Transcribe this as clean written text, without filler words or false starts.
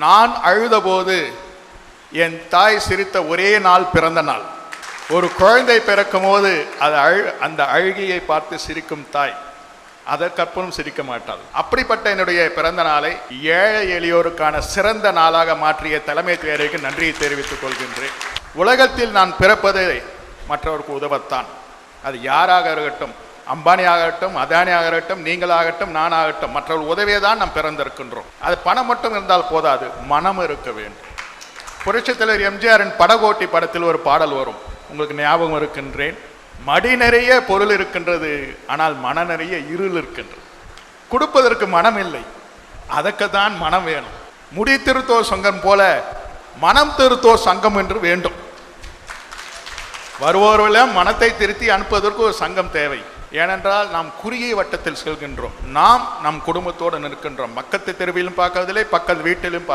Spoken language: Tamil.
நான் அழுதபோது என் தாய் சிரித்த ஒரே நாள் பிறந்த நாள். ஒரு குழந்தை பிறக்கும் போது அந்த அழுகையை பார்த்து சிரிக்கும் தாய் அதற்கப்புறம் சிரிக்க மாட்டாள். அப்படிப்பட்ட என்னுடைய பிறந்த நாளை ஏழை எளியோருக்கான சிறந்த நாளாக மாற்றிய தலைமை தேர்வுக்கு நன்றியை தெரிவித்துக் கொள்கின்றேன். உலகத்தில் நான் பிறப்பது மற்றவருக்கு உதவத்தான். அது யாராக இருக்கட்டும், அம்பானி ஆகட்டும், அதானி ஆகட்டும், நீங்களாகட்டும், நானாகட்டும், மற்றவர்கள் உதவியே தான் நாம் பிறந்திருக்கின்றோம். அது பணம் மட்டும் இருந்தால் போதாது, மனம் இருக்க வேண்டும். புரட்சித் தலைவர் எம்ஜிஆரின் படகோட்டி படத்தில் ஒரு பாடல் வரும், உங்களுக்கு ஞாபகம் இருக்கின்றேன். மடி நிறைய பொருள் இருக்கின்றது, ஆனால் மன நிறைய இருள் இருக்கின்றது. கொடுப்பதற்கு மனம் இல்லை, அதற்குத்தான் மனம் வேணும். முடி திருத்தோர் சங்கம் போல மனம் திருத்தோர் சங்கம் என்று வேண்டும். வருவோரெல்லாம் மனத்தை திருத்தி அனுப்புவதற்கு ஒரு சங்கம் தேவை. ஏனென்றால் நாம் குறுகிய வட்டத்தில் செல்கின்றோம். நாம் நம் குடும்பத்தோடு நிற்கின்றோம். பக்கத்து தெருவிலும் பார்க்கறதில்லை, பக்கத்து வீட்டிலும்